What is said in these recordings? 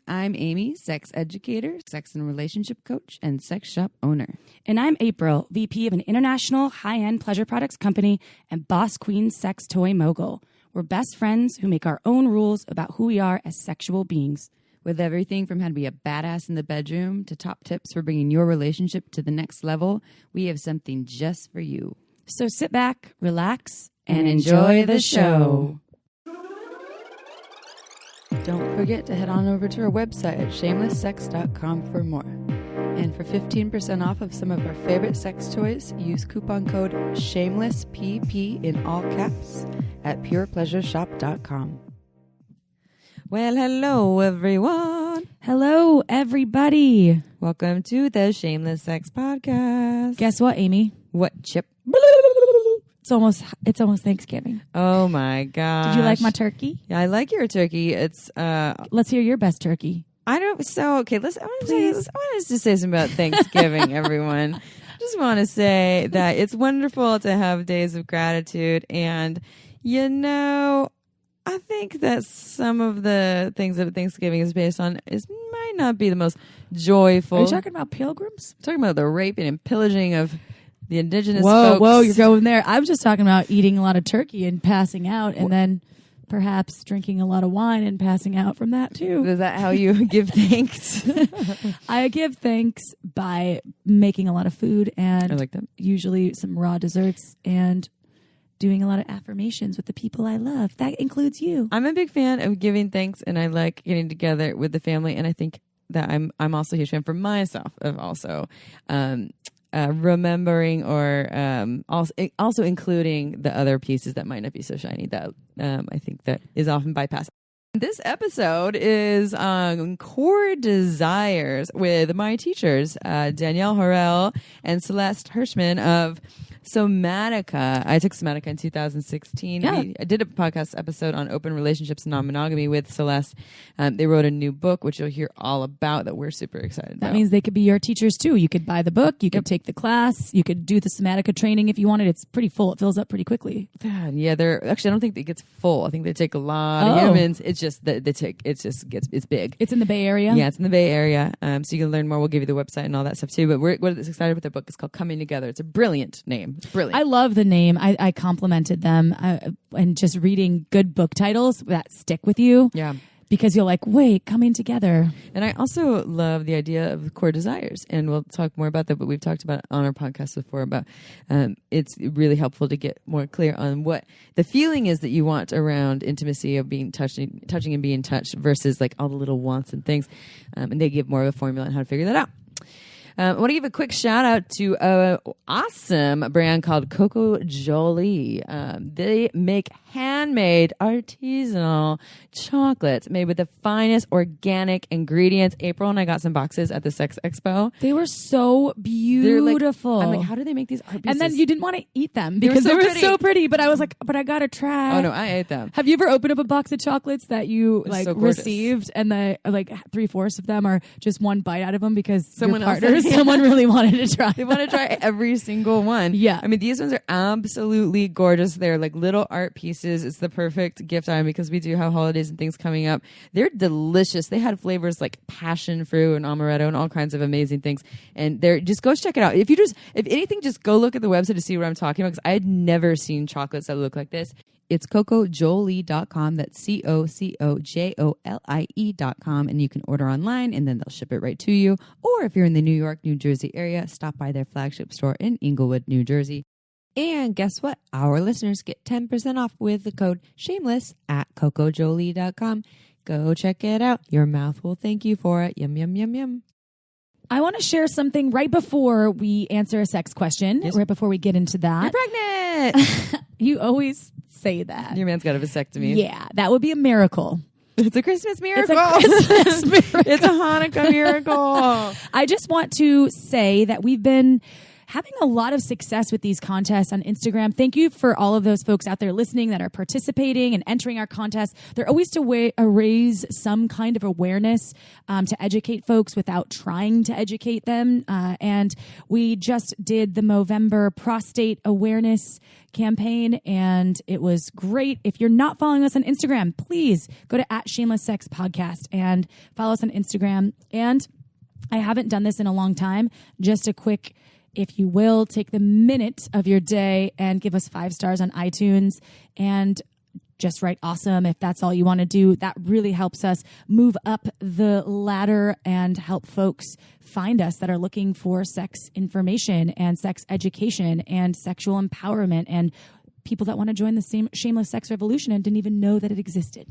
I'm Amy, sex educator, sex and relationship coach, and sex shop owner. And I'm April, VP of an international high-end pleasure products company and boss queen sex toy mogul. We're best friends who make our own rules about who we are as sexual beings. With everything from how to be a badass in the bedroom to top tips for bringing your relationship to the next level, we have something just for you. So sit back, relax, and enjoy the show. Don't forget to head on over to our website at shamelesssex.com for more. And for 15% off of some of our favorite sex toys, use coupon code SHAMELESSPP in all caps at purepleasureshop.com. Well, hello, everyone. Hello, everybody. Welcome to the Shameless Sex Podcast. Guess what, Amy? What, Chip? It's almost Thanksgiving. Oh, my gosh. Did you like my turkey? Yeah, I like your turkey. It's Let's hear your best turkey. I want to just say something about Thanksgiving, everyone. Just want to say that it's wonderful to have days of gratitude. And, I think that some of the things that Thanksgiving is based on might not be the most joyful. Are you talking about pilgrims? I'm talking about the raping and pillaging of the indigenous folks. Whoa, you're going there. I was just talking about eating a lot of turkey and passing out, and then perhaps drinking a lot of wine and passing out from that too. Is that how you give thanks? I give thanks by making a lot of food and I like that. Usually some raw desserts and doing a lot of affirmations with the people I love. That includes you. I'm a big fan of giving thanks, and I like getting together with the family, and I think that I'm also a huge fan for myself of also remembering or also including the other pieces that might not be so shiny that I think that is often bypassed. This episode is Core Desires with my teachers, Danielle Harel and Celeste Hirshman of Somatica. I took Somatica in 2016. Yeah. I did a podcast episode on open relationships and non-monogamy with Celeste. They wrote a new book, which you'll hear all about, that we're super excited about. That means they could be your teachers too. You could buy the book. You could take the class. You could do the Somatica training if you wanted. It's pretty full. It fills up pretty quickly. Yeah, they're actually, I don't think it gets full. I think they take a lot of humans. It's just that it's big. It's in the Bay Area? Yeah, it's in the Bay Area. So you can learn more. We'll give you the website and all that stuff too. But we're excited with the book. It's called Coming Together. It's a brilliant name. It's brilliant. I love the name. I complimented them. And just reading good book titles that stick with you. Yeah. Because you're like, wait, coming together. And I also love the idea of core desires. And we'll talk more about that, but we've talked about it on our podcast before about it's really helpful to get more clear on what the feeling is that you want around intimacy, of being touching and being touched, versus like all the little wants and things. And they give more of a formula on how to figure that out. I want to give a quick shout out to an awesome brand called Coco Jolie. They make handmade artisanal chocolates made with the finest organic ingredients. April and I got some boxes at the Sex Expo. They were so beautiful. I'm like, how do they make these art pieces? And then you didn't want to eat them because they were so pretty. But I was like, but I got to try. Oh, no, I ate them. Have you ever opened up a box of chocolates that you so received and the 3/4 of them are just one bite out of them because someone really wanted to try. They want to try every single one. Yeah. I mean, these ones are absolutely gorgeous. They're like little art pieces. It's the perfect gift item because we do have holidays and things coming up. They're delicious. They had flavors like passion fruit and amaretto and all kinds of amazing things. And just go check it out. If anything, just go look at the website to see what I'm talking about, because I had never seen chocolates that look like this. It's cocojolie.com. That's COCOJOLIE.com. And you can order online and then they'll ship it right to you. Or if you're in the New York, New Jersey area, stop by their flagship store in Englewood, New Jersey. And guess what? Our listeners get 10% off with the code SHAMELESS at cocojolie.com. Go check it out. Your mouth will thank you for it. Yum, yum, yum, yum. I want to share something right before we answer a sex question, right before we get into that. You're pregnant. You always say that. Your man's got a vasectomy. Yeah, that would be a miracle. It's a Christmas miracle. It's a It's a Hanukkah miracle. I just want to say that we've been having a lot of success with these contests on Instagram. Thank you for all of those folks out there listening that are participating and entering our contests. They're always to raise some kind of awareness, to educate folks without trying to educate them. And we just did the Movember prostate awareness campaign, and it was great. If you're not following us on Instagram, please go to @ShamelessSexPodcast and follow us on Instagram. And I haven't done this in a long time. Just a quick, if you will, take the minute of your day and give us 5 stars on iTunes and just write awesome if that's all you want to do. That really helps us move up the ladder and help folks find us that are looking for sex information and sex education and sexual empowerment, and people that want to join the same shameless sex revolution and didn't even know that it existed.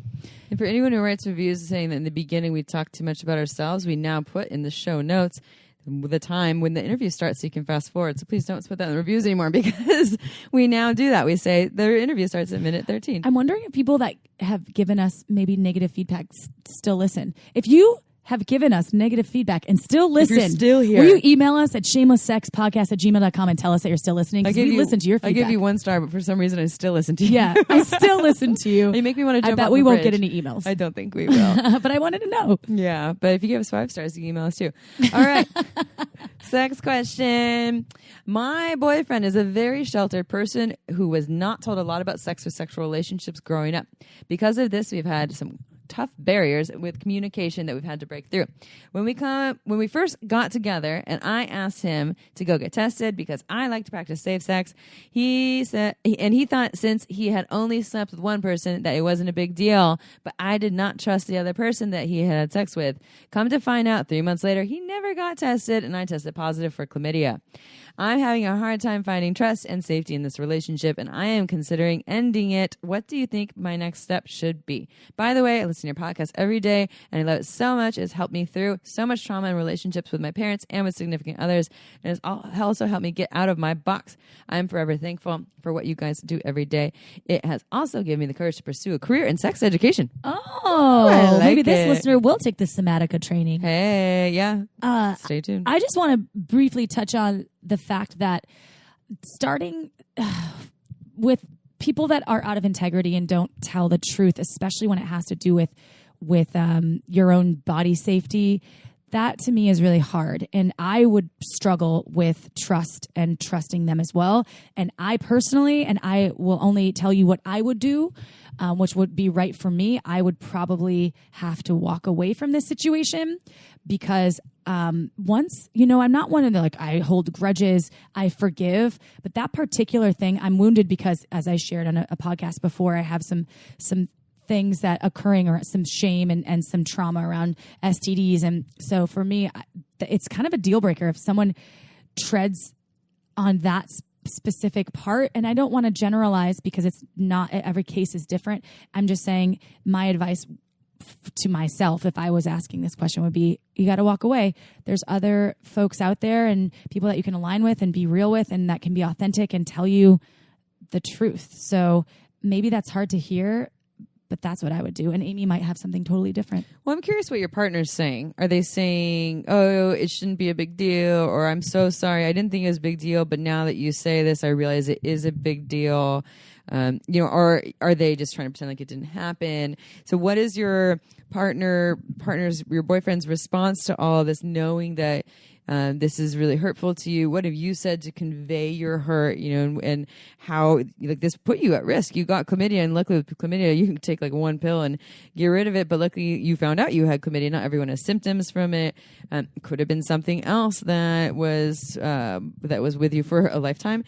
And for anyone who writes reviews saying that in the beginning we talked too much about ourselves, we now put in the show notes the time when the interview starts so you can fast forward. So please don't put that in the reviews anymore, because we now do that. We say the interview starts at minute 13. I'm wondering if people that have given us maybe negative feedback still listen. If you have given us negative feedback and still listen, if you're still here, will you email us at shamelesssexpodcast@gmail.com and tell us that you're still listening? Because we listen to your feedback. I give you 1 star, but for some reason I still listen to you. Yeah, I still listen to you. You make me want to jump I bet off we the won't bridge. get any emails. I don't think we will. But I wanted to know. Yeah, but if you give us 5 stars, you can email us too. All right. Sex question. My boyfriend is a very sheltered person who was not told a lot about sex or sexual relationships growing up. Because of this, we've had some tough barriers with communication that we've had to break through. When we first got together and I asked him to go get tested because I like to practice safe sex, he thought since he had only slept with one person that it wasn't a big deal, but I did not trust the other person that he had sex with. Come to find out, 3 months later, he never got tested and I tested positive for chlamydia. I'm having a hard time finding trust and safety in this relationship, and I am considering ending it. What do you think my next step should be? By the way, I listen to your podcast every day, and I love it so much. It's helped me through so much trauma in relationships with my parents and with significant others, and it's also helped me get out of my box. I'm forever thankful for what you guys do every day. It has also given me the courage to pursue a career in sex education. Oh, maybe this listener will take the Somatica training. Hey, yeah. Stay tuned. I just want to briefly touch on the fact that starting with people that are out of integrity and don't tell the truth, especially when it has to do with your own body safety, that to me is really hard. And I would struggle with trust and trusting them as well. And I personally, and I will only tell you what I would do, which would be right for me, I would probably have to walk away from this situation because once, I'm not one of the, I hold grudges, I forgive, but that particular thing, I'm wounded because, as I shared on a podcast before, I have some things that occurring or some shame and some trauma around STDs. And so for me, it's kind of a deal breaker if someone treads on that specific part. And I don't want to generalize because it's not, every case is different. I'm just saying my advice to myself, if I was asking this question, would be, you got to walk away. There's other folks out there and people that you can align with and be real with, and that can be authentic and tell you the truth. So maybe that's hard to hear, but that's what I would do. And Amy might have something totally different. Well, I'm curious what your partner's saying. Are they saying, oh, it shouldn't be a big deal, or I'm so sorry, I didn't think it was a big deal, but now that you say this, I realize it is a big deal? Or are they just trying to pretend like it didn't happen? So what is your your boyfriend's response to all of this, knowing that this is really hurtful to you? What have you said to convey your hurt, and how this put you at risk? You got chlamydia, and luckily with chlamydia, you can take one pill and get rid of it. But luckily you found out you had chlamydia. Not everyone has symptoms from it. Could have been something else that was with you for a lifetime.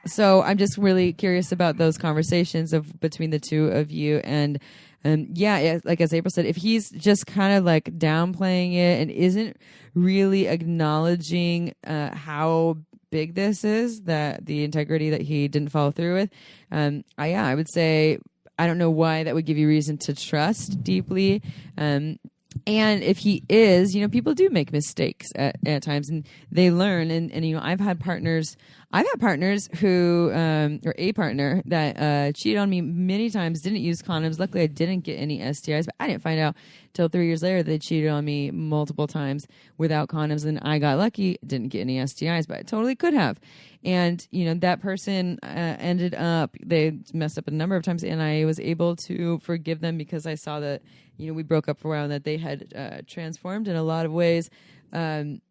So I'm just really curious about those conversations between the two of you. And like as April said, if he's just kind of downplaying it and isn't really acknowledging how big this is, that the integrity that he didn't follow through with, I would say I don't know why that would give you reason to trust deeply. And if he is, people do make mistakes at times, and they learn. And I've had partners I've had partners who, or a partner that cheated on me many times, didn't use condoms. Luckily, I didn't get any STIs, but I didn't find out till 3 years later that they cheated on me multiple times without condoms. And I got lucky, didn't get any STIs, but I totally could have. And, that person ended up, they messed up a number of times, and I was able to forgive them because I saw that, we broke up for a while and that they had transformed in a lot of ways.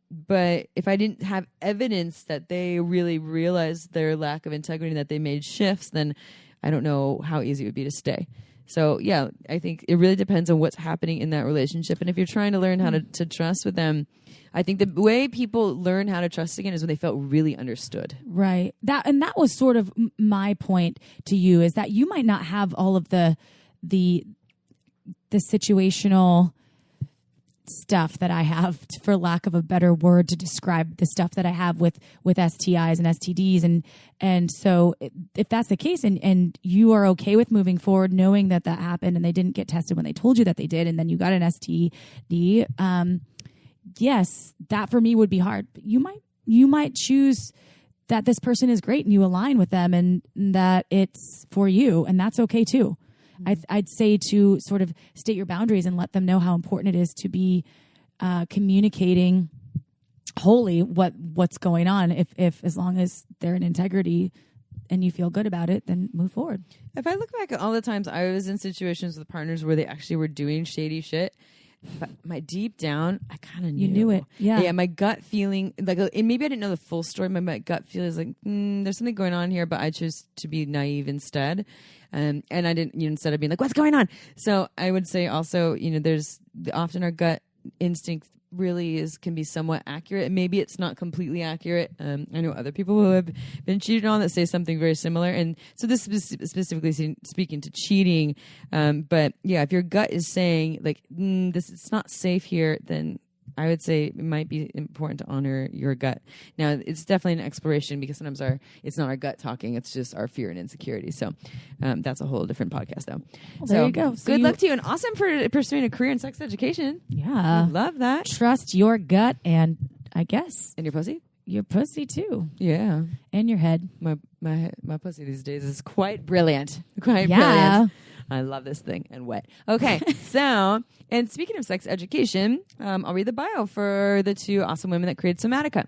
But if I didn't have evidence that they really realized their lack of integrity and that they made shifts, then I don't know how easy it would be to stay. So, yeah, I think it really depends on what's happening in that relationship. And if you're trying to learn how to trust with them, I think the way people learn how to trust again is when they felt really understood. Right. That was sort of my point to you, is that you might not have all of the situational stuff that I have, for lack of a better word to describe the stuff that I have with STIs and STDs. And so if that's the case and you are okay with moving forward, knowing that happened and they didn't get tested when they told you that they did, and then you got an STD, yes, that for me would be hard. But you might choose that this person is great and you align with them and that it's for you, and that's okay too. I'd say to sort of state your boundaries and let them know how important it is to be communicating wholly what's going on. If as long as they're in integrity and you feel good about it, then move forward. If I look back at all the times I was in situations with partners where they actually were doing shady shit, but my deep down, I kind of knew. You knew it. Yeah. Yeah, my gut feeling, and maybe I didn't know the full story. My gut feeling is like, there's something going on here, but I chose to be naive instead. And I didn't, instead of being like, what's going on? So I would say also, there's often our gut instinct really can be somewhat accurate. Maybe it's not completely accurate. I know other people who have been cheated on that say something very similar. And so this is specifically speaking to cheating. But yeah, if your gut is saying like, it's not safe here, then I would say it might be important to honor your gut. Now, it's definitely an exploration because sometimes it's not our gut talking, it's just our fear and insecurity. So that's a whole different podcast, though. Well, there you go. So good luck to you, and awesome for pursuing a career in sex education. Yeah. I love that. Trust your gut and, I guess, And your pussy? Your pussy, too. Yeah. And your head. My pussy these days is quite brilliant. Brilliant. I love this thing and wet. Okay, so, and speaking of sex education, I'll read the bio for the two awesome women that created Somatica.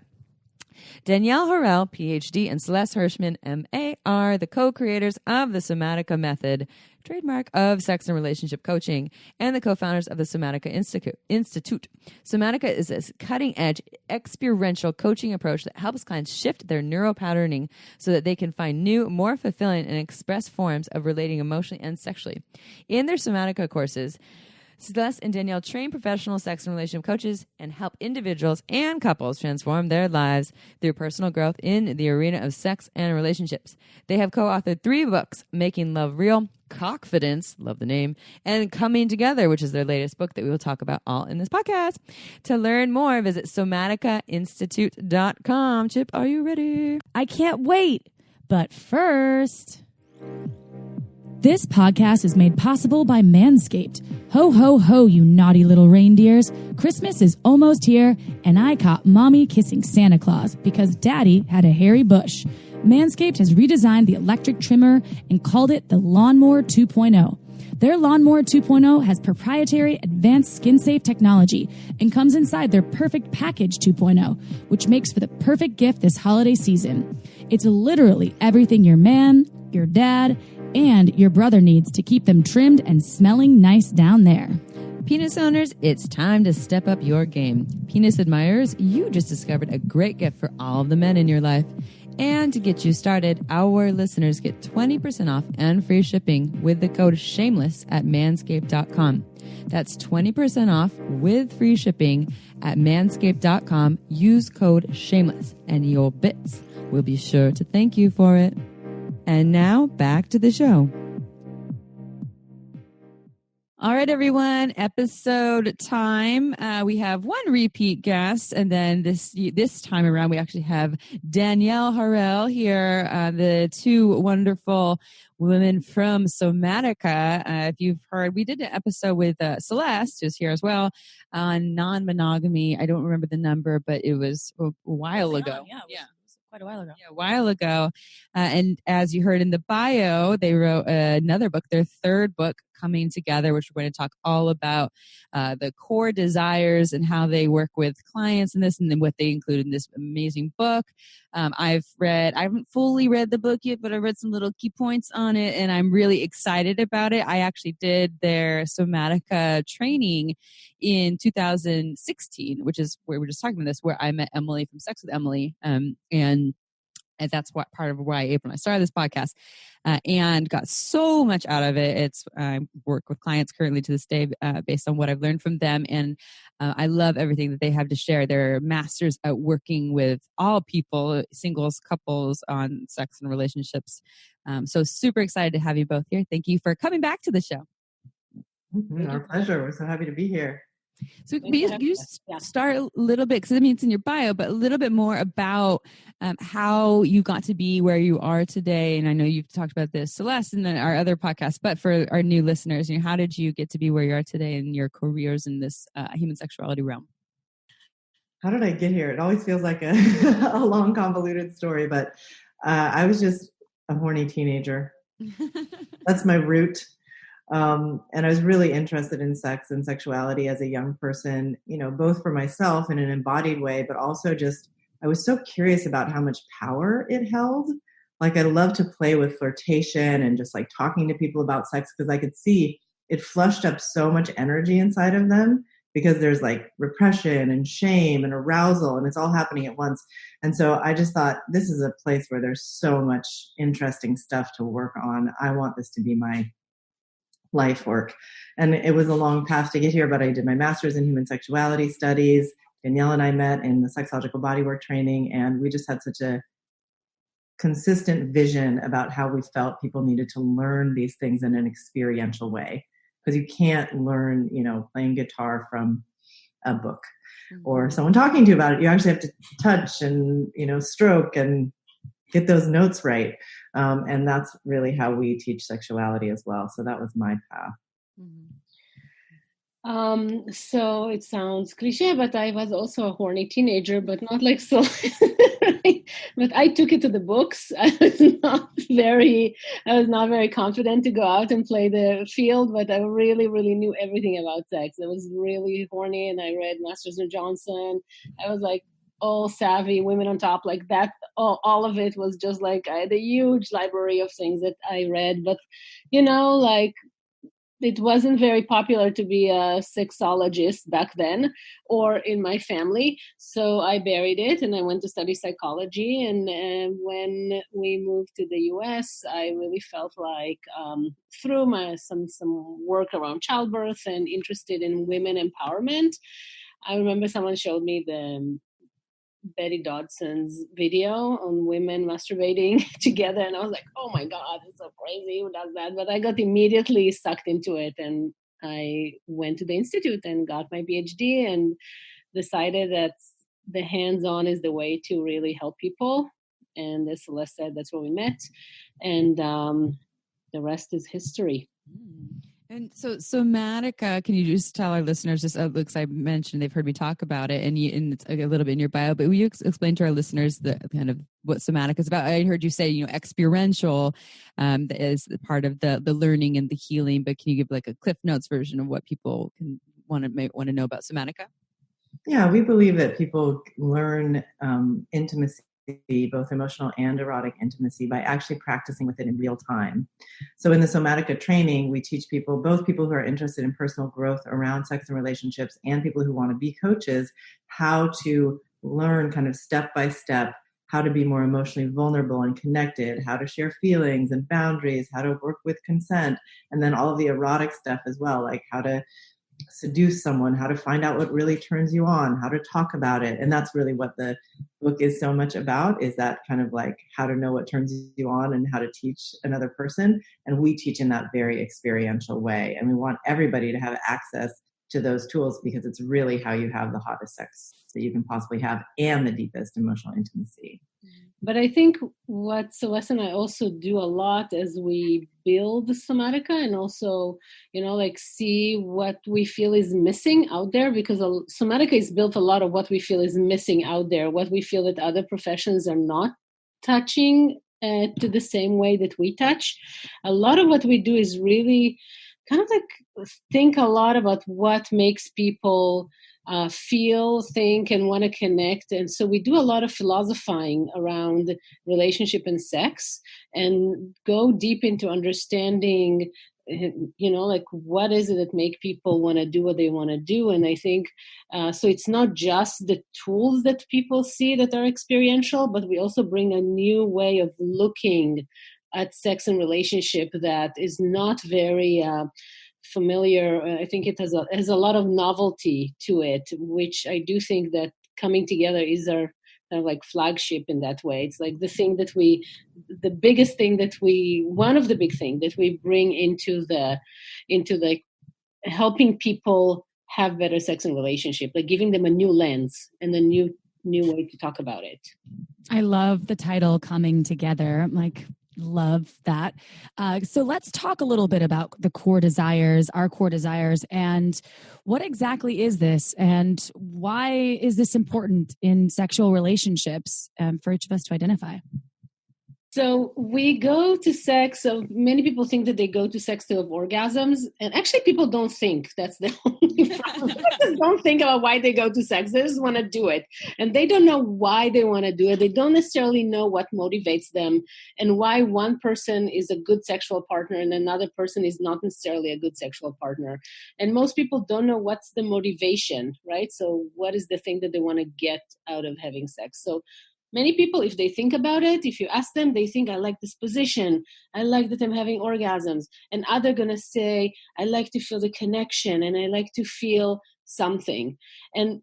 Danielle Harel, Ph.D., and Celeste Hirshman, M.A., are the co-creators of the Somatica method, trademark of sex and relationship coaching, and the co-founders of the Somatica Institute. Somatica is a cutting-edge experiential coaching approach that helps clients shift their neural patterning so that they can find new, more fulfilling, and express forms of relating emotionally and sexually. In their Somatica courses, Celeste and Danielle train professional sex and relationship coaches and help individuals and couples transform their lives through personal growth in the arena of sex and relationships. They have co-authored 3 books, Making Love Real, Cockfidence, love the name, and Coming Together, which is their latest book that we will talk about all in this podcast. To learn more, visit somaticainstitute.com. Chip, are you ready? I can't wait. But first... This podcast is made possible by Manscaped. Ho, ho, ho, you naughty little reindeers. Christmas is almost here, and I caught Mommy kissing Santa Claus because Daddy had a hairy bush. Manscaped has redesigned the electric trimmer and called it the Lawnmower 2.0. Their Lawnmower 2.0 has proprietary advanced skin-safe technology and comes inside their Perfect Package 2.0, which makes for the perfect gift this holiday season. It's literally everything your man, your dad, and your brother needs to keep them trimmed and smelling nice down there. Penis owners, it's time to step up your game. Penis admirers, you just discovered a great gift for all of the men in your life. And to get you started, our listeners get 20% off and free shipping with the code SHAMELESS at manscaped.com. That's 20% off with free shipping at manscaped.com. Use code SHAMELESS and your bits will be sure to thank you for it. And now, back to the show. All right, everyone, episode time. We have one repeat guest, and then this time around, we actually have Danielle Harel here, the two wonderful women from Somatica. If you've heard, we did an episode with Celeste, who's here as well, on non-monogamy. I don't remember the number, but it was a while ago. Yeah. quite a while ago. Yeah, a while ago. And as you heard in the bio, they wrote another book, their third book, Coming Together, which we're going to talk all about the core desires and how they work with clients and this, and then what they include in this amazing book. I haven't fully read the book yet, but I read some little key points on it, and I'm really excited about it. I actually did their Somatica training in 2016, which is where we're just talking about this, where I met Emily from Sex with Emily. And that's what part of why April and I started this podcast, and got so much out of it. I work with clients currently to this day based on what I've learned from them, and I love everything that they have to share. They're masters at working with all people, singles, couples, on sex and relationships. So super excited to have you both here. Thank you for coming back to the show. Our pleasure. We're so happy to be here. So you start a little bit, because I mean it's in your bio, but a little bit more about how you got to be where you are today. And I know you've talked about this, Celeste, and then our other podcast, but for our new listeners, how did you get to be where you are today in your careers in this human sexuality realm? How did I get here? It always feels like a long, convoluted story, but I was just a horny teenager. That's my root. And I was really interested in sex and sexuality as a young person, both for myself in an embodied way, but also I was so curious about how much power it held. Like I love to play with flirtation and just like talking to people about sex, because I could see it flushed up so much energy inside of them, because there's like repression and shame and arousal, and it's all happening at once. And so I just thought, this is a place where there's so much interesting stuff to work on. I want this to be my life work. And it was a long path to get here, but I did my master's in human sexuality studies. Danielle and I met in the sexological bodywork training, and we just had such a consistent vision about how we felt people needed to learn these things in an experiential way. Because you can't learn, playing guitar from a book or someone talking to you about it. You actually have to touch and, stroke and get those notes right. And that's really how we teach sexuality as well. So that was my path. So it sounds cliche, but I was also a horny teenager, but not like so. But I took it to the books. I was not very confident to go out and play the field, but I really, really knew everything about sex. I was really horny, and I read Masters and Johnson. I was like all savvy, women on top, like that. All of it was just like I had a huge library of things that I read, but it wasn't very popular to be a sexologist back then or in my family. So I buried it and I went to study psychology. And when we moved to the US, I really felt like through some work around childbirth and interested in women empowerment, I remember someone showed me the Betty Dodson's video on women masturbating together, and I was like, oh my God, it's so crazy, who does that? But I got immediately sucked into it, and I went to the institute and got my Ph.D. and decided that the hands-on is the way to really help people. And as Celeste said, that's where we met, and the rest is history. And so Somatica, can you just tell our listeners, just looks I mentioned, they've heard me talk about it, and it's a little bit in your bio, but will you explain to our listeners the kind of what Somatica is about? I heard you say, experiential is part of the learning and the healing, but can you give like a Cliff Notes version of what people might want to know about Somatica? Yeah, we believe that people learn intimacy, both emotional and erotic intimacy, by actually practicing with it in real time. So in the Somatica training, we teach people, both people who are interested in personal growth around sex and relationships and people who want to be coaches, how to learn kind of step by step how to be more emotionally vulnerable and connected, how to share feelings and boundaries, how to work with consent, and then all of the erotic stuff as well, like how to seduce someone, how to find out what really turns you on, how to talk about it. And that's really what the book is so much about, is that kind of like how to know what turns you on and how to teach another person. And we teach in that very experiential way. And we want everybody to have access to those tools, because it's really how you have the hottest sex that you can possibly have and the deepest emotional intimacy. But I think what Celeste and I also do a lot as we build Somatica, and also, like see what we feel is missing out there, because Somatica is built a lot of what we feel is missing out there, what we feel that other professions are not touching to the same way that we touch. A lot of what we do is really kind of like think a lot about what makes people feel, think, and want to connect. And so we do a lot of philosophizing around relationship and sex, and go deep into understanding, like what is it that make people want to do what they want to do. And I think, so it's not just the tools that people see that are experiential, but we also bring a new way of looking at sex and relationship that is not very familiar. I think it has a lot of novelty to it, which I do think that coming together is our kind of like flagship in that way. It's like one of the big things that we bring into the helping people have better sex and relationship, like giving them a new lens and a new way to talk about it. I love the title, Coming Together. I'm like, love that. So let's talk a little bit about the core desires, our core desires, and what exactly is this, and why is this important in sexual relationships for each of us to identify? So we go to sex. So many people think that they go to sex to have orgasms. And actually people don't think that's the only problem. They just don't think about why they go to sex. They just want to do it. And they don't know why they want to do it. They don't necessarily know what motivates them, and why one person is a good sexual partner and another person is not necessarily a good sexual partner. And most people don't know what's the motivation, right? So what is the thing that they want to get out of having sex? So many people, if they think about it, if you ask them, they think, I like this position. I like that I'm having orgasms. And others going to say, I like to feel the connection and I like to feel something.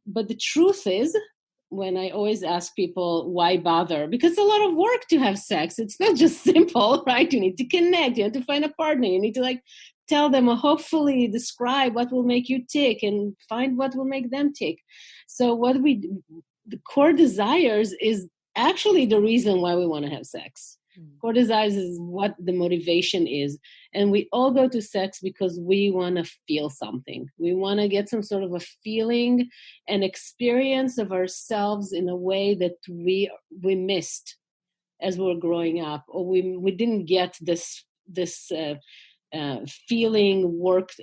But the truth is, when I always ask people, why bother? Because it's a lot of work to have sex. It's not just simple, right? You need to connect. You have to find a partner. You need to tell them, or hopefully describe what will make you tick and find what will make them tick. So the core desires is actually the reason why we want to have sex. Core desires is what the motivation is. And we all go to sex because we want to feel something. We want to get some sort of a feeling and experience of ourselves in a way that we missed as we were growing up, or we didn't get this feeling worked.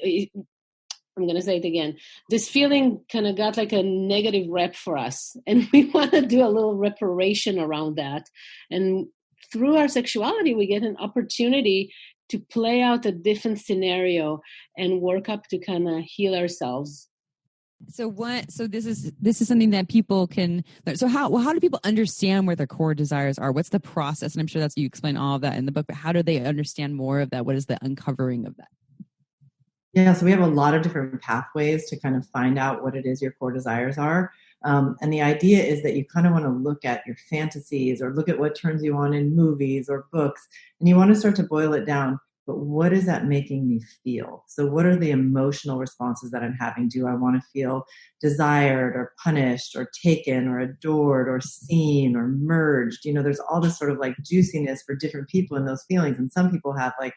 I'm going to say it again. This feeling kind of got like a negative rep for us. And we want to do a little reparation around that. And through our sexuality, we get an opportunity to play out a different scenario and work up to kind of heal ourselves. So this is something that people can learn. So how do people understand where their core desires are? What's the process? And I'm sure you explain all of that in the book, but how do they understand more of that? What is the uncovering of that? Yeah, so we have a lot of different pathways to kind of find out what it is your core desires are. And the idea is that you kind of want to look at your fantasies or look at what turns you on in movies or books, and you want to start to boil it down. But what is that making me feel? So what are the emotional responses that I'm having? Do I want to feel desired or punished or taken or adored or seen or merged? There's all this sort of like juiciness for different people in those feelings. And some people have I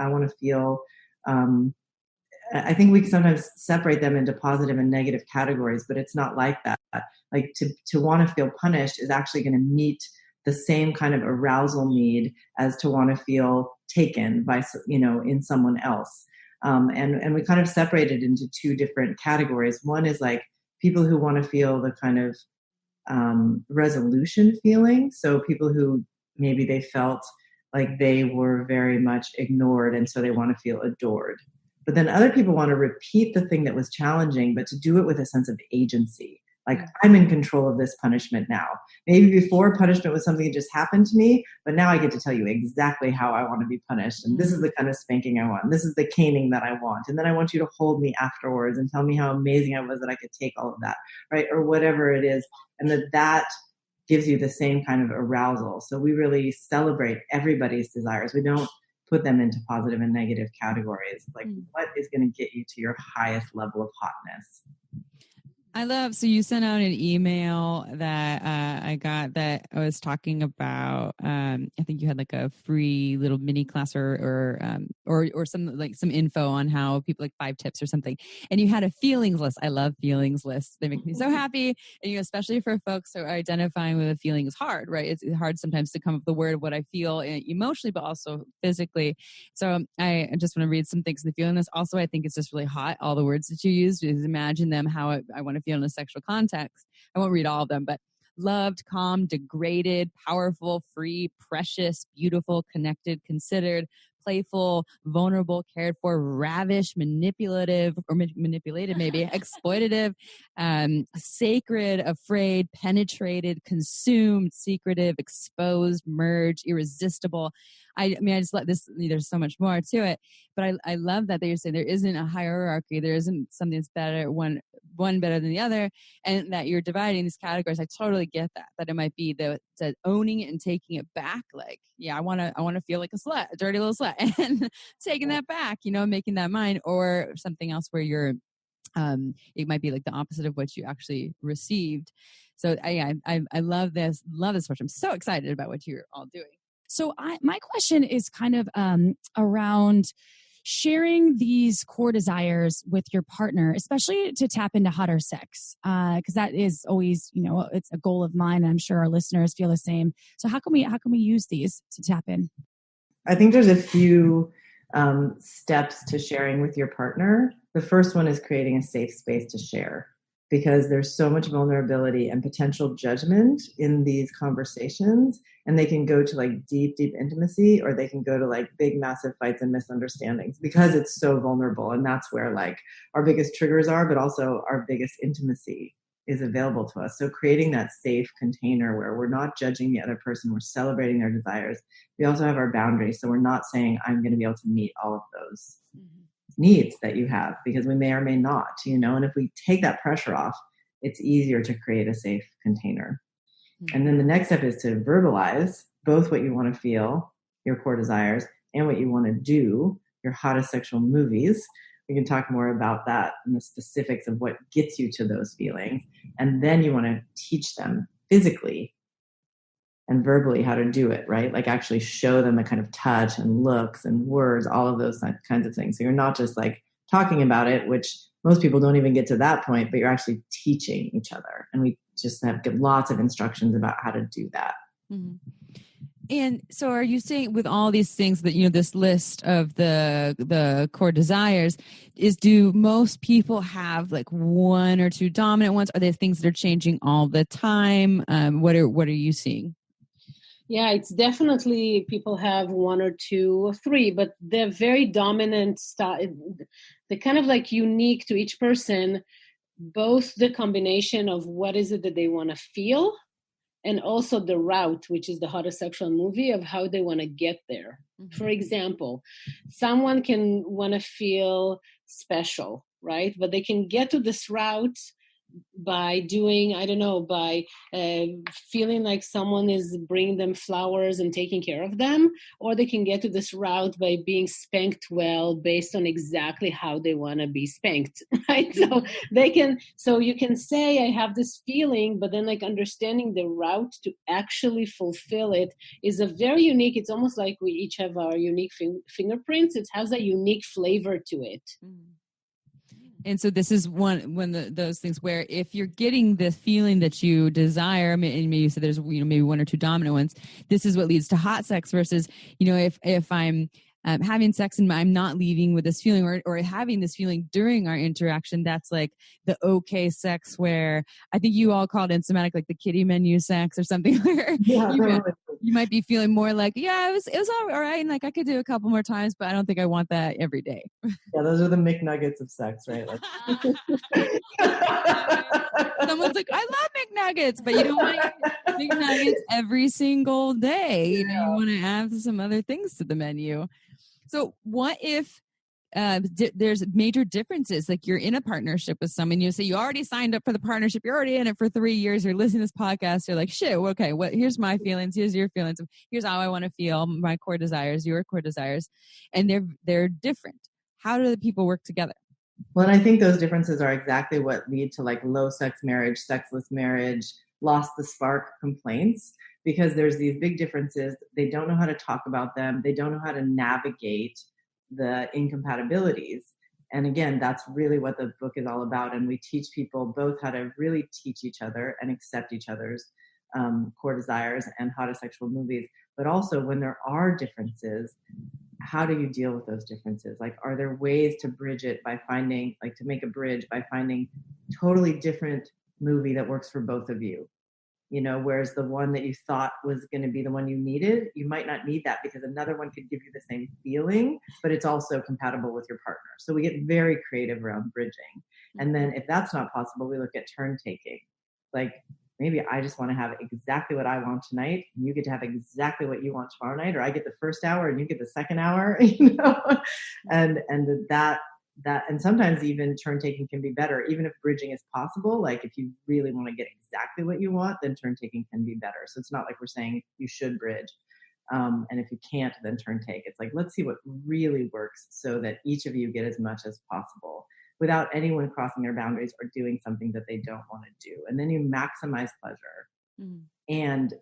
want to feel... I think we sometimes separate them into positive and negative categories, but it's not like that. Like to want to feel punished is actually going to meet the same kind of arousal need as to want to feel taken by, in someone else. And we kind of separate it into two different categories. One is like people who want to feel the kind of resolution feeling. So people who maybe they felt like they were very much ignored, and so they want to feel adored. But then other people want to repeat the thing that was challenging, but to do it with a sense of agency. Like, I'm in control of this punishment now. Maybe before, punishment was something that just happened to me, but now I get to tell you exactly how I want to be punished. And this is the kind of spanking I want. This is the caning that I want. And then I want you to hold me afterwards and tell me how amazing I was that I could take all of that, right? Or whatever it is. And that gives you the same kind of arousal. So we really celebrate everybody's desires. We don't put them into positive and negative categories. Like, what is going to get you to your highest level of hotness? I love, so you sent out an email that I got that I was talking about, I think you had like a free little mini class or some like some info on how people, like 5 tips or something. And you had a feelings list. I love feelings lists. They make me so happy. And especially for folks who are identifying with a feeling is hard, right? It's hard sometimes to come up with the word of what I feel emotionally, but also physically. So I just want to read some things in the feeling list. Also, I think it's just really hot. All the words that you used, is imagine them how I want to feel in a sexual context. I won't read all of them, but loved, calm, degraded, powerful, free, precious, beautiful, connected, considered, playful, vulnerable, cared for, ravish, manipulative, or manipulated maybe, exploitative, sacred, afraid, penetrated, consumed, secretive, exposed, merged, irresistible. I mean, I just let this, there's so much more to it, but I love that you're saying there isn't a hierarchy. There isn't something that's better, one better than the other, and that you're dividing these categories. I totally get that it might be the owning it and taking it back. Like, yeah, I want to feel like a slut, a dirty little slut, and taking that back, making that mine, or something else where you're, it might be like the opposite of what you actually received. So I love this approach. I'm so excited about what you're all doing. So my question is kind of around sharing these core desires with your partner, especially to tap into hotter sex, because that is always, it's a goal of mine, and I'm sure our listeners feel the same. So how can we use these to tap in? I think there's a few steps to sharing with your partner. The first one is creating a safe space to share, because there's so much vulnerability and potential judgment in these conversations, and they can go to like deep intimacy, or they can go to like big, massive fights and misunderstandings, because it's so vulnerable. And that's where like our biggest triggers are, but also our biggest intimacy is available to us. So creating that safe container where we're not judging the other person, we're celebrating their desires. We also have our boundaries. So we're not saying, I'm going to be able to meet all of those needs that you have, because we may or may not, and if we take that pressure off, it's easier to create a safe container. And then the next step is to verbalize both what you want to feel, your core desires, and what you want to do, your hottest sexual movies. We can talk more about that and the specifics of what gets you to those feelings. And then you want to teach them physically and verbally how to do it, right? Like actually show them the kind of touch and looks and words, all of those kinds of things. So you're not just like talking about it, which most people don't even get to that point, but you're actually teaching each other. And we just have lots of instructions about how to do that. Mm-hmm. And so are you saying with all these things that, this list of the core desires do most people have like 1 or 2 dominant ones? Are there things that are changing all the time? What are you seeing? Yeah, it's definitely people have 1 or 2 or 3, but they're very dominant style. They're kind of like unique to each person, both the combination of what is it that they want to feel, and also the route, which is the hottest sexual movie, of how they want to get there. Mm-hmm. For example, someone can want to feel special, right? But they can get to this route by doing, by feeling like someone is bringing them flowers and taking care of them, or they can get to this route by being spanked well based on exactly how they want to be spanked, right? So you can say, I have this feeling, but then like understanding the route to actually fulfill it is a very unique, it's almost like we each have our unique fingerprints. It has a unique flavor to it. Mm-hmm. And so this is one of those things where if you're getting the feeling that you desire, and maybe you said there's maybe 1 or 2 dominant ones, this is what leads to hot sex versus if I'm having sex and I'm not leaving with this feeling or having this feeling during our interaction, that's like the okay sex, where I think you all called in Somatic like the kiddie menu sex or something, where you might be feeling more like, yeah, it was all right, and like I could do a couple more times, but I don't think I want that every day. Yeah, those are the McNuggets of sex, right? Like someone's like, I love McNuggets, but you don't want to eat McNuggets every single day. You want to add some other things to the menu. So what if there's major differences. Like you're in a partnership with someone, you say you already signed up for the partnership, you're already in it for 3 years, you're listening to this podcast, you're like, shit, okay, here's my feelings, here's your feelings, here's how I want to feel, my core desires, your core desires, and they're different. How do the people work together? Well, and I think those differences are exactly what lead to like low sex marriage, sexless marriage, lost the spark complaints, because there's these big differences. They don't know how to talk about them. They don't know how to navigate the incompatibilities. And again, that's really what the book is all about. And we teach people both how to really teach each other and accept each other's core desires and how to sexual movies, but also when there are differences, how do you deal with those differences? Like, are there ways to bridge it by finding, like to make a bridge by finding totally different movie that works for both of you? You know, whereas the one that you thought was going to be the one you needed, you might not need that because another one could give you the same feeling, but it's also compatible with your partner. So we get very creative around bridging. And then if that's not possible, we look at turn taking. Like, maybe I just want to have exactly what I want tonight, and you get to have exactly what you want tomorrow night, or I get the first hour and you get the second hour, you know, and sometimes even turn taking can be better, even if bridging is possible. Like if you really want to get exactly what you want, then turn taking can be better. So it's not like we're saying you should bridge. And if you can't, then turn take. It's like, let's see what really works so that each of you get as much as possible, without anyone crossing their boundaries or doing something that they don't want to do. And then you maximize pleasure and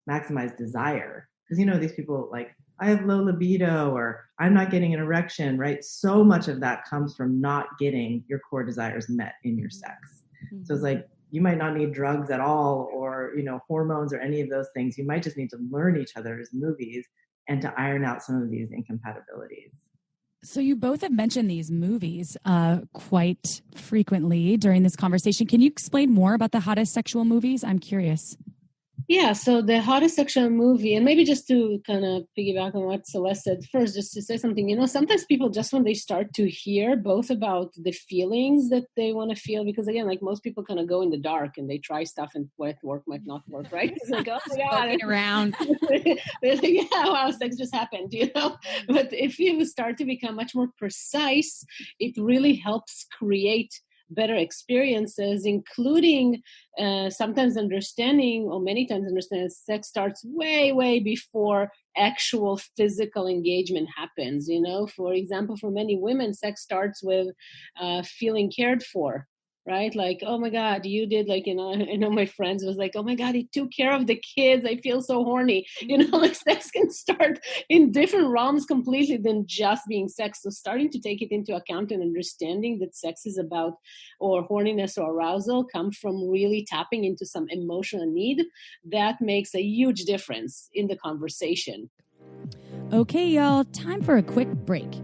maximize desire. Because, you know, these people like, I have low libido, or I'm not getting an erection, right? So much of that comes from not getting your core desires met in your sex. So it's like, you might not need drugs at all, or, you know, hormones or any of those things. You might just need to learn each other's movies and to iron out some of these incompatibilities. So you both have mentioned these movies quite frequently during this conversation. Can you explain more about the hottest sexual movies? I'm curious. Yeah, so the hottest sexual movie, and maybe just to kind of piggyback on what Celeste said first, just to say something, you know, sometimes people just when they start to hear both about the feelings that they want to feel, because again, like most people kind of go in the dark and they try stuff and what work might not work, right? It's like, oh my God. Around. They're like, yeah, wow, sex just happened, you know? But if you start to become much more precise, it really helps create better experiences, including sometimes understanding, or many times understanding, sex starts way, way before actual physical engagement happens. You know, for example, for many women, sex starts with feeling cared for. Right? Like, oh my God, you did, like, you know, I know my friends was like, oh my God, he took care of the kids. I feel so horny. You know, like sex can start in different realms completely than just being sex. So starting to take it into account and understanding that sex is about, or horniness or arousal come from really tapping into some emotional need, that makes a huge difference in the conversation. Okay, y'all, time for a quick break.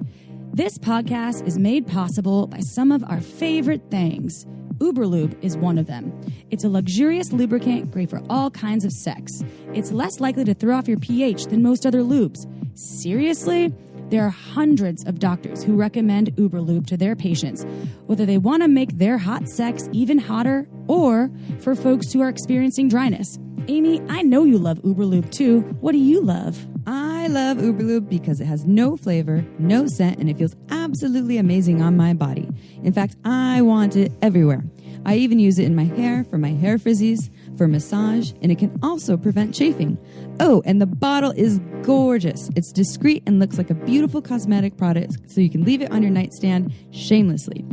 This podcast is made possible by some of our favorite things. Uberlube is one of them. It's a luxurious lubricant great for all kinds of sex. It's less likely to throw off your pH than most other lubes. Seriously? There are hundreds of doctors who recommend Uberlube to their patients, whether they want to make their hot sex even hotter or for folks who are experiencing dryness. Amy, I know you love Uberlube too. What do you love? I love Uberlube because it has no flavor, no scent, and it feels absolutely amazing on my body. In fact, I want it everywhere. I even use it in my hair for my hair frizzies, for massage, and it can also prevent chafing. Oh, and the bottle is gorgeous. It's discreet and looks like a beautiful cosmetic product, so you can leave it on your nightstand shamelessly.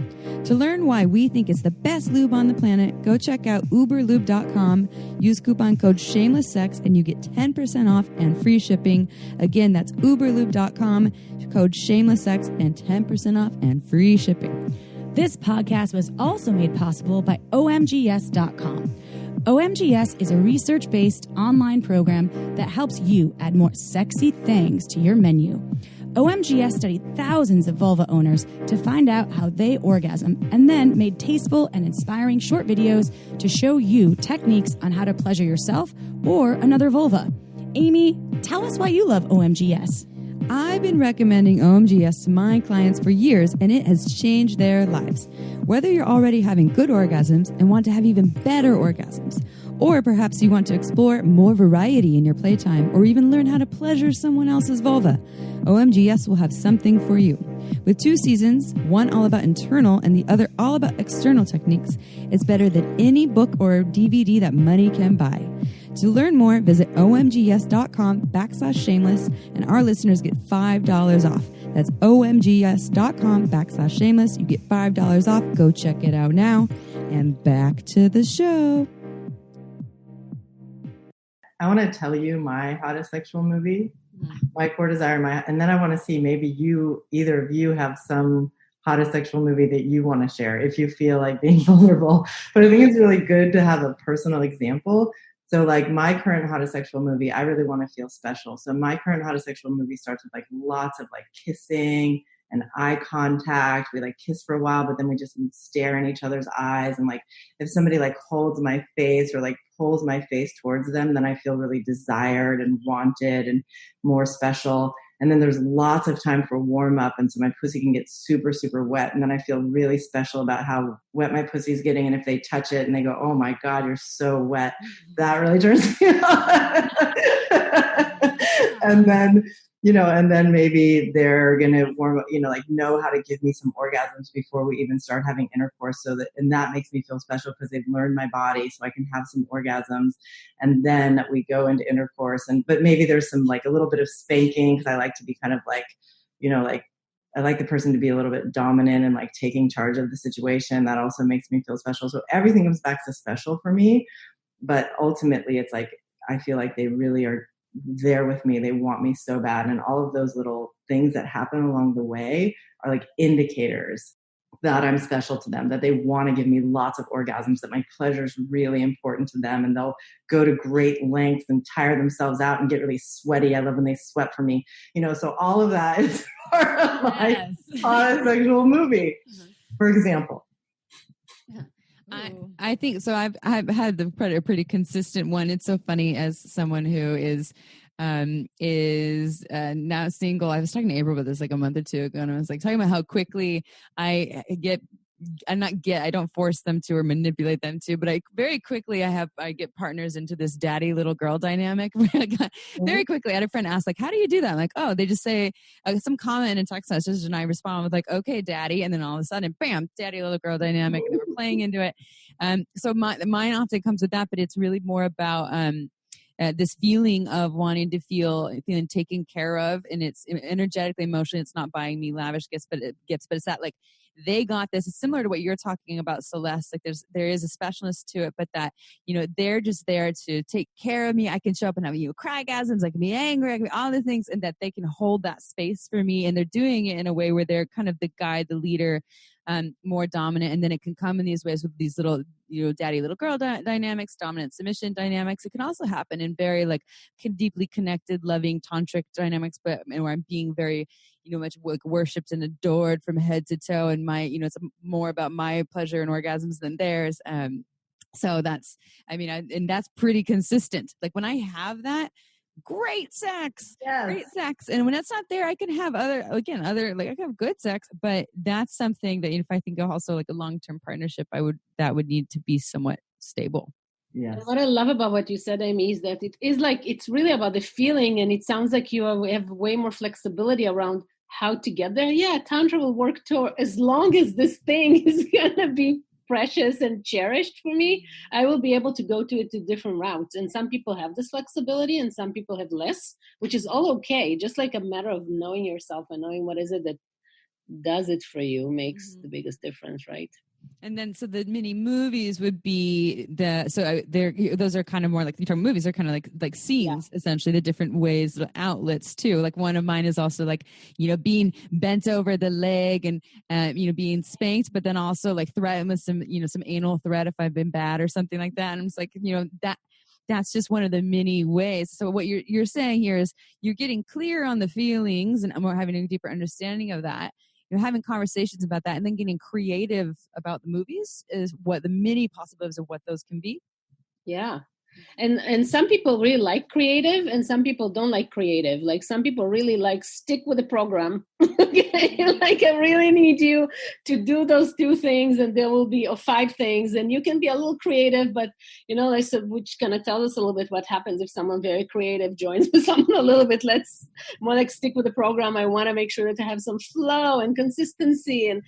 To learn why we think it's the best lube on the planet, go check out uberlube.com. Use coupon code SHAMELESSSEX and you get 10% off and free shipping. Again, that's uberlube.com, code SHAMELESSSEX and 10% off and free shipping. This podcast was also made possible by omgs.com. OMGS is a research-based online program that helps you add more sexy things to your menu. OMGS studied thousands of vulva owners to find out how they orgasm and then made tasteful and inspiring short videos to show you techniques on how to pleasure yourself or another vulva. Amy, tell us why you love OMGS. I've been recommending OMGS to my clients for years, and it has changed their lives. Whether you're already having good orgasms and want to have even better orgasms, or perhaps you want to explore more variety in your playtime or even learn how to pleasure someone else's vulva, OMGS will have something for you. With 2 seasons, one all about internal and the other all about external techniques, it's better than any book or DVD that money can buy. To learn more, visit omgs.com/shameless, and our listeners get $5 off. That's omgs.com/shameless. You get $5 off. Go check it out now. And back to the show. I want to tell you my hottest sexual movie, my core desire, and then I want to see maybe either of you have some hottest sexual movie that you want to share if you feel like being vulnerable. But I think it's really good to have a personal example. So like my current hottest sexual movie, I really want to feel special. So my current hottest sexual movie starts with like lots of like kissing and eye contact. We like kiss for a while, but then we just stare in each other's eyes. And like if somebody like holds my face or like pulls my face towards them, then I feel really desired and wanted and more special. And then there's lots of time for warm up. And so my pussy can get super, super wet. And then I feel really special about how wet my pussy's getting. And if they touch it and they go, oh my God, you're so wet, that really turns me on. And then maybe they're going to warm up, like know how to give me some orgasms before we even start having intercourse. And that makes me feel special because they've learned my body so I can have some orgasms. And then we go into intercourse but maybe there's some like a little bit of spanking because I like to be kind of like, I like the person to be a little bit dominant and like taking charge of the situation. That also makes me feel special. So everything comes back to special for me. But ultimately it's like, I feel like they really are there with me. They want me so bad. And all of those little things that happen along the way are like indicators that I'm special to them, that they want to give me lots of orgasms, that my pleasure is really important to them. And they'll go to great lengths and tire themselves out and get really sweaty. I love when they sweat for me, so all of that is part of my hottest sexual movie, for example. I think so. I've had a pretty consistent one. It's so funny as someone who is now single. I was talking to April about this like a month or two ago, and I was like talking about how quickly I don't force them to or manipulate them to, but very quickly I get partners into this daddy little girl dynamic. Very quickly I had a friend ask like, how do you do that? I'm like, oh, they just say some comment in text messages and I respond with like, okay, daddy. And then all of a sudden, bam, daddy little girl dynamic. And they were playing into it. So mine often comes with that, but it's really more about, this feeling of wanting to feeling taken care of, and it's energetically, emotionally. It's not buying me lavish gifts, but it's that like they got this. It's similar to what you're talking about, Celeste. Like there is a specialness to it, but that they're just there to take care of me. I can show up and have crygasms. I can be angry. I can be all the things, and that they can hold that space for me. And they're doing it in a way where they're kind of the guide, the leader, more dominant. And then it can come in these ways with these little daddy little girl dynamics, dominant submission dynamics. It can also happen in very like deeply connected, loving tantric dynamics, but where I'm being very much like worshipped and adored from head to toe, and my it's more about my pleasure and orgasms than theirs. So that's and that's pretty consistent. Like when I have that, great sex. And when it's not there, I can have other like I can have good sex, but that's something that if I think of also like a long-term partnership, that would need to be somewhat stable. Yes. What I love about what you said, Amy, is that it is like it's really about the feeling, and it sounds like you have way more flexibility around how to get there. Yeah, Tantra will work as long as this thing is gonna be precious and cherished for me, I will be able to go to different routes. And some people have this flexibility and some people have less, which is all okay. Just like a matter of knowing yourself and knowing what is it that does it for you makes the biggest difference, right? And then, so the mini movies would be those are kind of more like, you talk movies are kind of like scenes, essentially, the different ways, the outlets too. Like one of mine is also like, being bent over the leg and, being spanked, but then also like threatened with some anal threat if I've been bad or something like that. And I'm just like, that's just one of the many ways. So what you're saying here is you're getting clear on the feelings and more having a deeper understanding of that. Having conversations about that and then getting creative about the movies is what the many possibilities of what those can be. Yeah. And some people really like creative and some people don't like creative. Like some people really like stick with the program. Like I really need you to do those 2 things and there will be or 5 things, and you can be a little creative, but like, so, which kind of tells us a little bit what happens if someone very creative joins with someone a little bit less more like stick with the program. I want to make sure to have some flow and consistency, and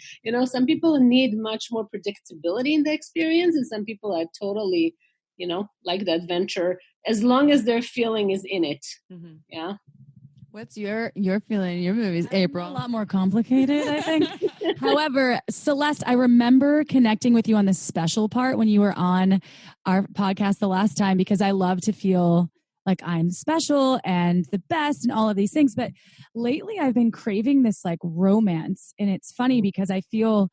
some people need much more predictability in the experience, and some people are totally like the adventure, as long as their feeling is in it. Mm-hmm. Yeah. What's your feeling in your movies, April? A lot more complicated, I think. However, Celeste, I remember connecting with you on the special part when you were on our podcast the last time, because I love to feel like I'm special and the best and all of these things. But lately I've been craving this like romance. And it's funny because I feel,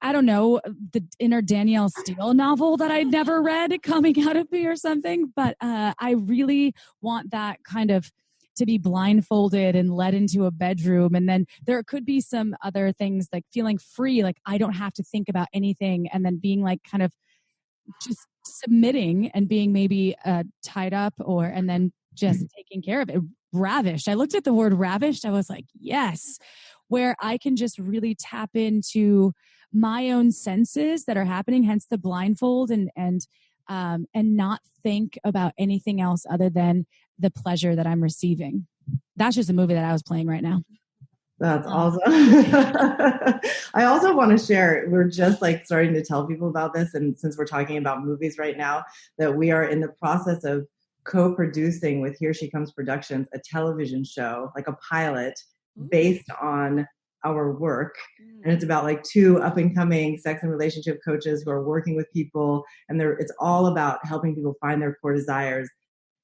I don't know, the inner Danielle Steele novel that I'd never read coming out of me or something. But I really want that kind of to be blindfolded and led into a bedroom. And then there could be some other things like feeling free, like I don't have to think about anything. And then being like kind of just submitting and being maybe tied up and then just taking care of it. Ravished. I looked at the word ravished. I was like, yes, where I can just really tap into my own senses that are happening, hence the blindfold, and not think about anything else other than the pleasure that I'm receiving. That's just a movie that I was playing right now. That's awesome. I also want to share, we're just like starting to tell people about this. And since we're talking about movies right now, that we are in the process of co-producing with Here She Comes Productions, a television show, like a pilot based on our work. And it's about like 2 up and coming sex and relationship coaches who are working with people. And it's all about helping people find their core desires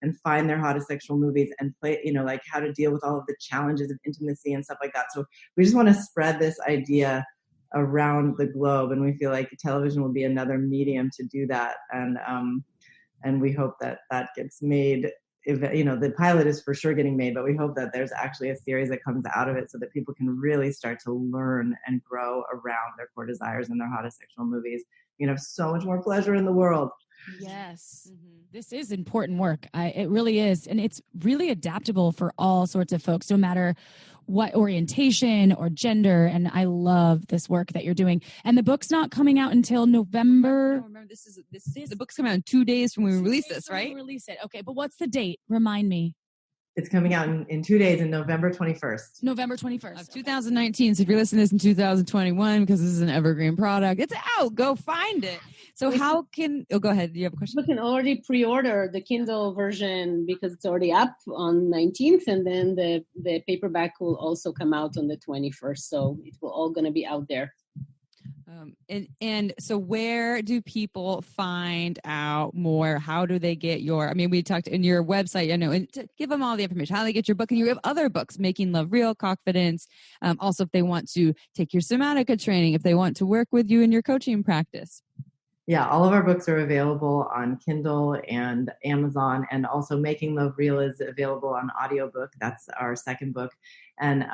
and find their hottest sexual movies and play, like how to deal with all of the challenges of intimacy and stuff like that. So we just want to spread this idea around the globe. And we feel like television will be another medium to do that. And we hope that gets made. If, the pilot is for sure getting made, but we hope that there's actually a series that comes out of it so that people can really start to learn and grow around their core desires and their hottest sexual movies. So much more pleasure in the world. Yes. Mm-hmm. This is important work. It really is. And it's really adaptable for all sorts of folks, no matter what orientation or gender. And I love this work that you're doing. And the book's not coming out until November. Oh, remember, this is the book's coming out in 2 days from when we release this, right? We release it. Okay. But what's the date? Remind me. It's coming out in 2 days, in November 21st. November 21st. Of 2019. So if you're listening to this in 2021, because this is an evergreen product, it's out. Go find it. So how can... Oh, go ahead. Do you have a question? We can already pre-order the Kindle version because it's already up on 19th. And then the paperback will also come out on the 21st. So it will all going to be out there. And so where do people find out more? How do they get we talked in your website, and to give them all the information, how do they get your book? And you have other books, Making Love Real, Confidence. Also, if they want to take your Somatica training, if they want to work with you in your coaching practice. Yeah, all of our books are available on Kindle and Amazon, and also Making Love Real is available on audiobook. That's our second book. And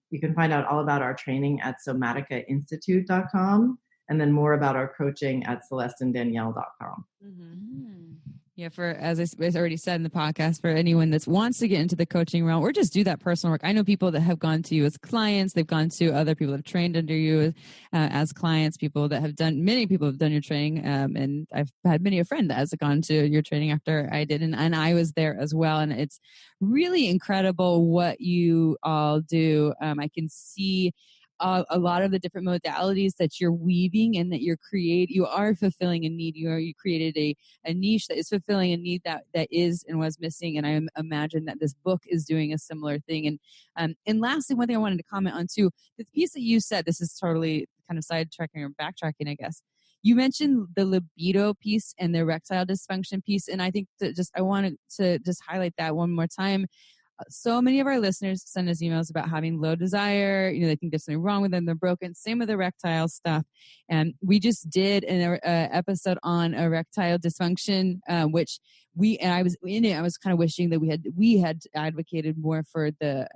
you can find out all about our training at somaticainstitute.com, and then more about our coaching at celesteanddanielle.com. Mm-hmm. Yeah, as I already said in the podcast, for anyone that wants to get into the coaching realm or just do that personal work. I know people that have gone to you as clients. They've gone to other people that have trained under you as clients, many people have done your training. And I've had many a friend that has gone to your training after I did. And I was there as well. And it's really incredible what you all do. I can see a lot of the different modalities that you're weaving and that you are fulfilling a need. You created a niche that is fulfilling a need that is and was missing. And I imagine that this book is doing a similar thing. And lastly, one thing I wanted to comment on too, the piece that you said, this is totally kind of sidetracking or backtracking, I guess. You mentioned the libido piece and the erectile dysfunction piece. And I think I wanted to just highlight that one more time. so many of our listeners send us emails about having low desire. You know, they think there's something wrong with them. They're broken. Same with erectile stuff. And we just did an episode on erectile dysfunction, which I was in it. I was kind of wishing that we had advocated more for the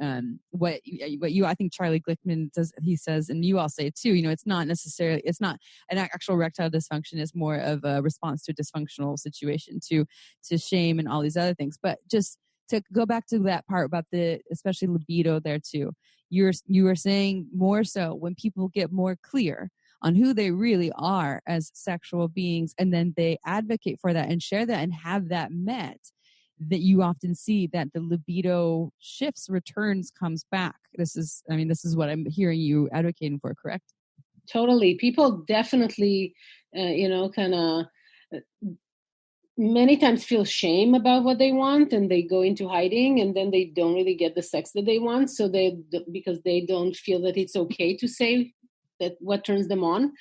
what you I think Charlie Glickman does. He says, and you all say too. You know, it's not an actual erectile dysfunction. It's more of a response to a dysfunctional situation, to shame and all these other things. But just to go back to that part about especially libido there too. You were saying more so when people get more clear on who they really are as sexual beings, and then they advocate for that and share that and have that met, that you often see that the libido shifts, returns, comes back. This is what I'm hearing you advocating for, correct? Totally. People definitely, many times feel shame about what they want, and they go into hiding, and then they don't really get the sex that they want. So because they don't feel that it's okay to say that what turns them on.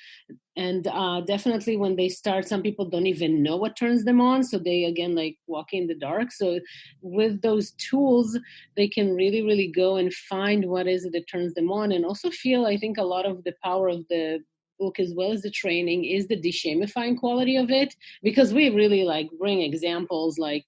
And definitely when they start, some people don't even know what turns them on. So they, again, like walk in the dark. So with those tools, they can really, really go and find what is it that turns them on, and also feel, I think, a lot of the power of the book as well as the training is the de-shamifying quality of it, because we really like bring examples like,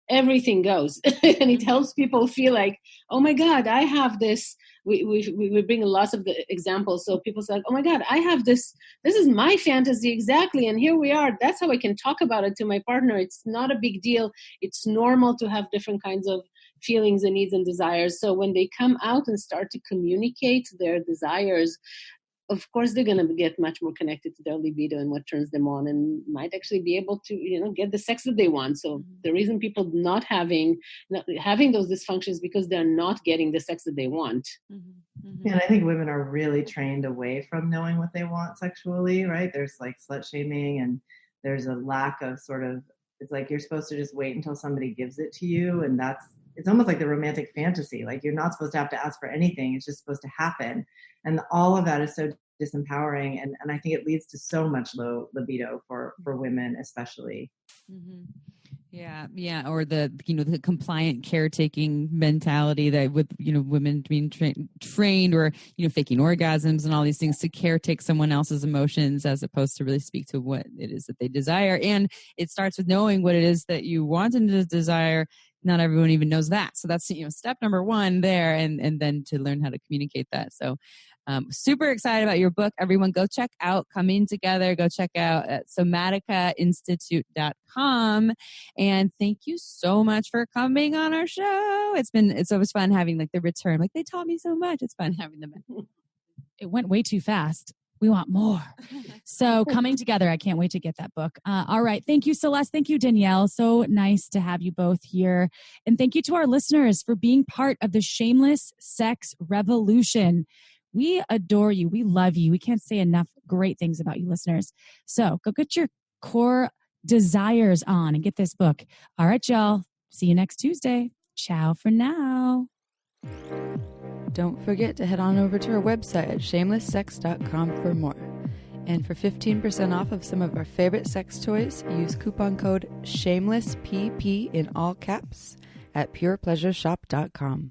everything goes and it helps people feel like, oh my God, I have this. We bring lots of the examples. So people say, oh my God, I have this is my fantasy exactly. And here we are. That's how I can talk about it to my partner. It's not a big deal. It's normal to have different kinds of feelings and needs and desires. So when they come out and start to communicate their desires, of course, they're going to get much more connected to their libido and what turns them on, and might actually be able to, get the sex that they want. So the reason people not having those dysfunctions is because they're not getting the sex that they want. Mm-hmm. Mm-hmm. And I think women are really trained away from knowing what they want sexually, right? There's like slut shaming, and there's a lack of it's like you're supposed to just wait until somebody gives it to you, and it's almost like the romantic fantasy. Like you're not supposed to have to ask for anything. It's just supposed to happen. And all of that is so disempowering. And I think it leads to so much low libido for women, especially. Mm-hmm. Yeah. Or the compliant caretaking mentality that with, women being trained or, faking orgasms and all these things to caretake someone else's emotions as opposed to really speak to what it is that they desire. And it starts with knowing what it is that you want and desire. Not everyone even knows that. So that's, step number one there. And then to learn how to communicate that. So super excited about your book. Everyone go check out Coming Together. Go check out at somaticainstitute.com. And thank you so much for coming on our show. It's always fun having like the return. Like they taught me so much. It's fun having them. It went way too fast. We want more. So Coming Together. I can't wait to get that book. All right. Thank you, Celeste. Thank you, Danielle. So nice to have you both here. And thank you to our listeners for being part of the shameless sex revolution. We adore you. We love you. We can't say enough great things about you, listeners. So go get your core desires on and get this book. All right, y'all. See you next Tuesday. Ciao for now. Don't forget to head on over to our website at shamelesssex.com for more. And for 15% off of some of our favorite sex toys, use coupon code SHAMELESSPP in all caps at purepleasureshop.com.